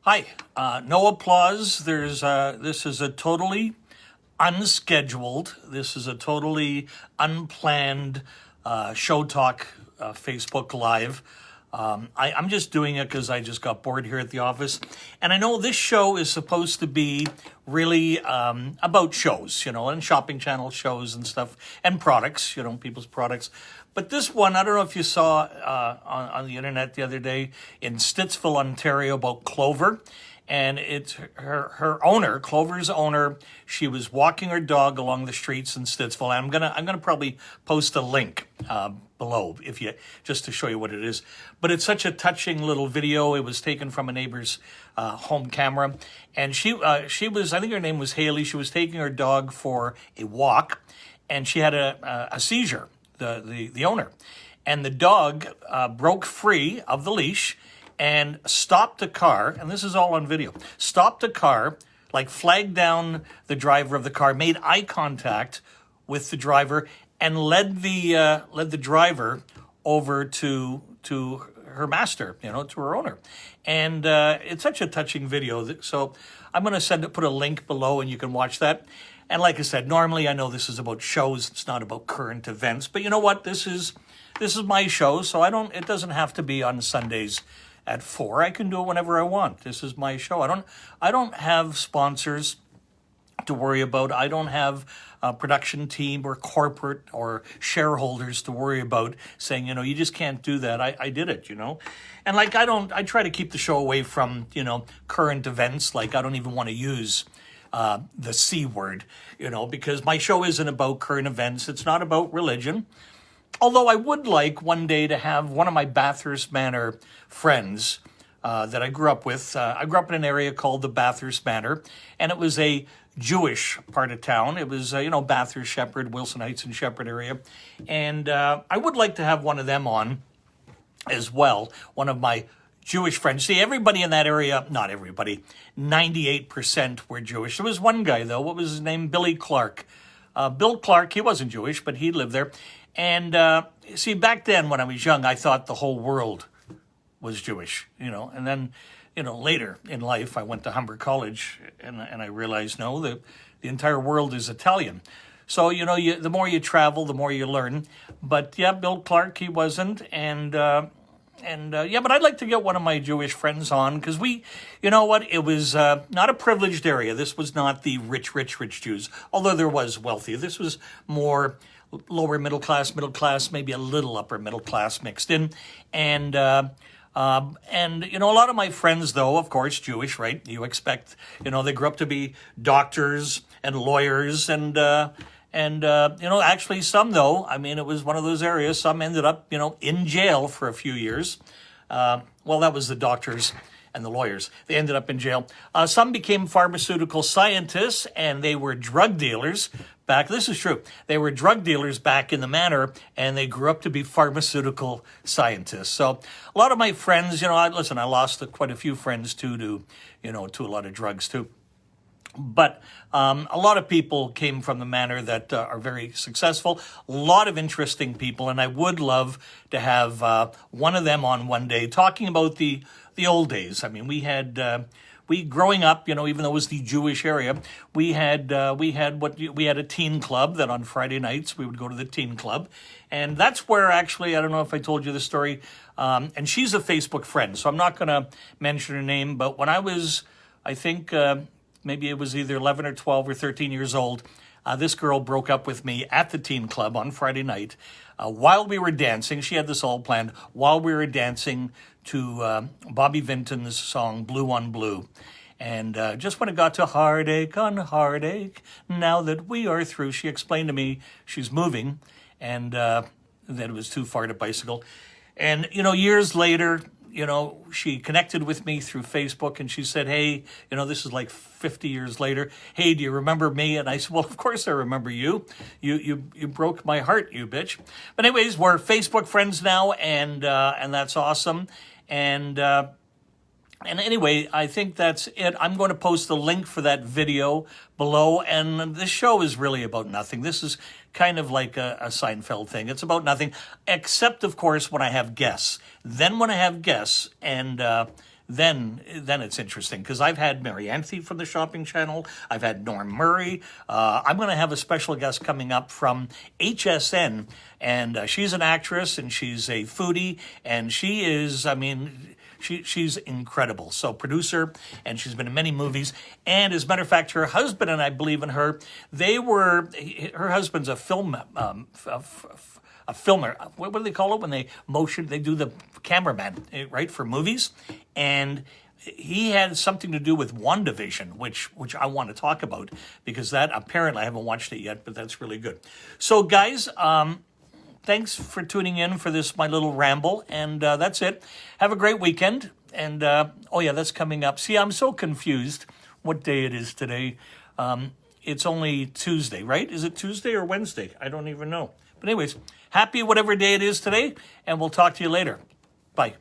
Hi, no applause. This is a totally unscheduled, this is a totally unplanned ShowTalk Facebook Live. I'm just doing it because I just got bored here at the office. And I know this show is supposed to be really about shows, and shopping channel shows and stuff, and products, people's products. But this one, I don't know if you saw on the internet the other day in Stittsville, Ontario, about Clover. And it's her owner, Clover's owner. She was walking her dog along the streets in Stittsville. I'm gonna probably post a link below just to show you what it is. But it's such a touching little video. It was taken from a neighbor's home camera, and she was, I think her name was Haley. She was taking her dog for a walk, and she had a seizure. The owner, and the dog broke free of the leash and stopped the car, and this is all on video, stopped the car, like flagged down the driver of the car, made eye contact with the driver, and led the driver over to her master, to her owner. And it's such a touching video. So I'm going to put a link below, and you can watch that. And like I said, normally I know this is about shows, it's not about current events, but you know what? This is my show, so it doesn't have to be on Sundays at 4. I can do it whenever I want. This is my show. I don't have sponsors to worry about. I don't have a production team or corporate or shareholders to worry about saying, you just can't do that. I did it, And I try to keep the show away from, current events. Like I don't even want to use the C word, because my show isn't about current events. It's not about religion. Although I would like one day to have one of my Bathurst Manor friends that I grew up with. I grew up in an area called the Bathurst Manor, and it was a Jewish part of town. It was, Bathurst, Shepherd, Wilson Heights and Shepherd area. And I would like to have one of them on as well, one of my Jewish friends. See, everybody in that area, not everybody, 98% were Jewish. There was one guy, though. What was his name? Billy Clark. Bill Clark, he wasn't Jewish, but he lived there. And see, back then when I was young, I thought the whole world was Jewish, And then, later in life, I went to Humber College, and I realized, no, the entire world is Italian. So, the more you travel, the more you learn. But, yeah, Bill Clark, he wasn't. But I'd like to get one of my Jewish friends on because it was not a privileged area. This was not the rich Jews, although there was wealthy. This was more lower middle class, maybe a little upper middle class mixed in. And a lot of my friends, though, of course, Jewish, right? You expect, they grew up to be doctors and lawyers actually some, though, it was one of those areas, some ended up, in jail for a few years. That was the doctors and the lawyers. They ended up in jail. Some became pharmaceutical scientists, and they were drug dealers this is true. They were drug dealers back in the manor, and they grew up to be pharmaceutical scientists. So a lot of my friends, I lost quite a few friends, too, to a lot of drugs, too. But a lot of people came from the manor that are very successful, a lot of interesting people, and I would love to have one of them on one day talking about the old days. We growing up, even though it was the Jewish area, we had a teen club that on Friday nights we would go to the teen club, and that's where actually, I don't know if I told you the story, and she's a Facebook friend, so I'm not going to mention her name, but when I was, I think, maybe it was either 11 or 12 or 13 years old, this girl broke up with me at the teen club on Friday night while we were dancing. She had this all planned while we were dancing to Bobby Vinton's song Blue on Blue. And just when it got to heartache on heartache, now that we are through, she explained to me she's moving and that it was too far to bicycle. And, years later, she connected with me through Facebook, and she said, hey, this is like 50 years later. Hey, do you remember me? And I said, well, of course I remember you. You broke my heart, you bitch. But anyways, we're Facebook friends now, and that's awesome. And anyway, I think that's it. I'm going to post the link for that video below. And this show is really about nothing. This is kind of like a Seinfeld thing. It's about nothing, except, of course, when I have guests. Then when I have guests, and then it's interesting, because I've had Mary Anthony from the Shopping Channel. I've had Norm Murray. I'm going to have a special guest coming up from HSN, and she's an actress and she's a foodie, and she is, I mean, she's incredible. So producer, and she's been in many movies. And as a matter of fact, her husband and I believe in her. Her husband's a filmer. What do they call it when they motion? They do the cameraman, right, for movies. And he had something to do with WandaVision, which I want to talk about, because that, apparently, I haven't watched it yet, but that's really good. So guys, thanks for tuning in for this, my little ramble, and that's it. Have a great weekend, and oh yeah, that's coming up. See, I'm so confused what day it is today. It's only Tuesday, right? Is it Tuesday or Wednesday? I don't even know. But anyways, happy whatever day it is today, and we'll talk to you later. Bye.